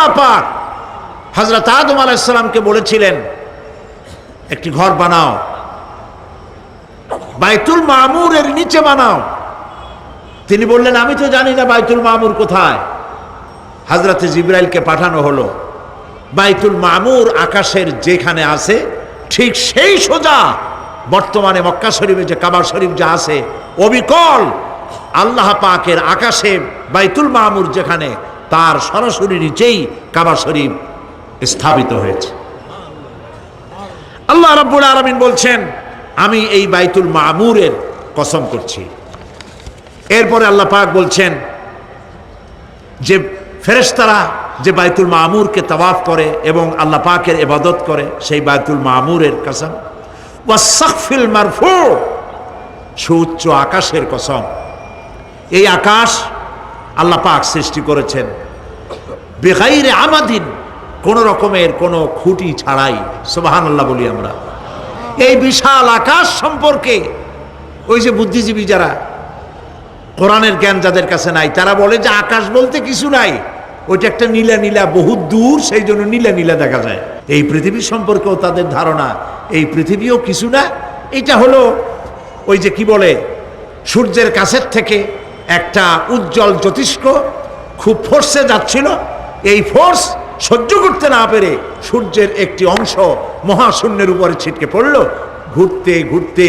আল্লাহ পাক হযরত আদম আলাইহিস সালামকে বলেছিলেন একটি ঘর বানাও, বাইতুল মামুরের নিচে বানাও। তিনি বললেন আমি তো জানি না বাইতুল মামুর কোথায়। হযরত জিবরাইলকে পাঠানো হলো, বাইতুল মামুর আকাশের যেখানে আছে ঠিক সেই সোজা বর্তমানে মক্কা শরীফে যে কাবা শরীফ যা আছে অবিকল আল্লাহ পাকের আকাশে বাইতুল মামুর যেখানে তার সরাসরি নিচেই কাবা শরীফ স্থাপিত হয়েছে। আল্লাহ রাব্বুল আলামিন বলছেন আমি এই বাইতুল মামুরের কসম করছি। এরপরে আল্লাহ পাক বলছেন যে ফেরেশতারা যে বাইতুল মামুরকে তাওয়াফ করে এবং আল্লাহ পাকের ইবাদত করে সেই বাইতুল মামুরের কসম, ওয়াস-সাকফিল মারফু, সুউচ্চ আকাশের কসম। এই আকাশ আল্লাহ পাক সৃষ্টি করেছেন বেগাইরে আমাদিন, কোন রকমের কোন খুঁটি ছাড়াই। সুবহানাল্লাহ বলি আমরা। এই বিশাল আকাশ সম্পর্কে ওই যে বুদ্ধিজীবী যারা, কোরআনের জ্ঞান যাদের কাছে নাই, তারা বলে যে আকাশ বলতে কিছু নাই, ওইটা একটা নীলা নীলা বহুত দূর, সেই জন্য নীলা নীলা দেখা যায়। এই পৃথিবী সম্পর্কেও তাদের ধারণা এই পৃথিবীও কিছু না, এটা হলো ওই যে কি বলে সূর্যের কাছের থেকে একটা উজ্জ্বল জ্যোতিষ্ক খুব ফোর্সে যাচ্ছিল, এই ফোর্স সহ্য করতে না পেরে সূর্যের একটি অংশ মহাশূন্যের উপরে ছিটকে পড়ল, ঘুরতে ঘুরতে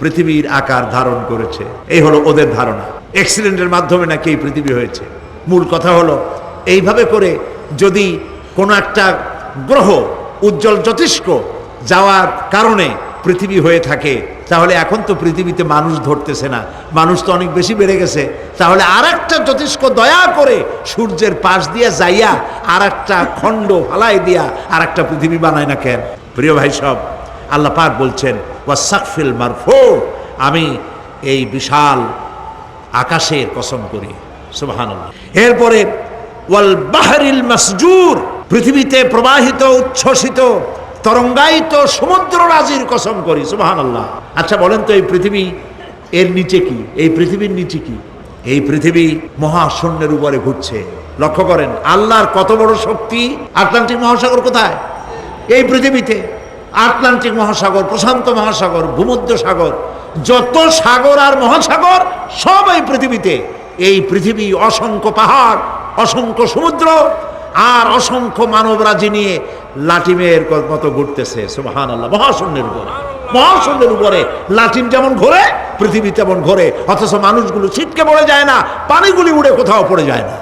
পৃথিবীর আকার ধারণ করেছে। এই হলো ওদের ধারণা। অ্যাক্সিডেন্টের মাধ্যমে নাকি এই পৃথিবী হয়েছে। মূল কথা হলো এইভাবে করে যদি কোনো একটা গ্রহ উজ্জ্বল জ্যোতিষ্ক যাওয়ার কারণে পৃথিবী হয়ে থাকে, তাহলে এখন তো পৃথিবীতে মানুষ ধরতেছে না, মানুষ তো অনেক বেশি বেড়ে গেছে, তাহলে আর একটা জ্যোতিষ্ক দয়া করে সূর্যের পাশ দিয়ে যাইয়া আর একটা খণ্ড ফালাই দিয়া আর একটা পৃথিবী বানায় না কেন? প্রিয় ভাই সব, আল্লাহ পাক বলছেন ওয়াস-সাকফিল মারফু, আমি এই বিশাল আকাশের কসম করি। সুবহানাল্লাহ। এরপরে ওয়াল বাহরিল মাসজুর, পৃথিবীতে প্রবাহিত উচ্ছ্বসিত তরঙ্গায়িত সমুদ্র রাজির কসম করি। সুবহানাল্লাহ। আচ্ছা বলেন তো এই পৃথিবী এর নিচে কি? এই পৃথিবীর নিচে কি? এই পৃথিবী মহাশূন্যের উপরে ঘুরছে। লক্ষ্য করেন আল্লাহর কত বড় শক্তি। আটলান্টিক মহাসাগর কোথায়? এই পৃথিবীতে। আটলান্টিক মহাসাগর, প্রশান্ত মহাসাগর, ভূমধ্য সাগর, যত সাগর আর মহাসাগর সব এই পৃথিবীতে। এই পৃথিবী অসংখ্য পাহাড়, অসংখ্য সমুদ্র আর অসংখ্য মানবরাজি নিয়ে লাটিমের মতো ঘুরতেছে। সুবহানাল্লাহ। মহাশূন্যের উপরে, মহাশূন্যের উপরে লাটিম যেমন ঘোরে পৃথিবী তেমন ঘোরে, অথচ মানুষগুলো ছিটকে পড়ে যায় না, পানিগুলি উড়ে কোথাও পড়ে যায় না।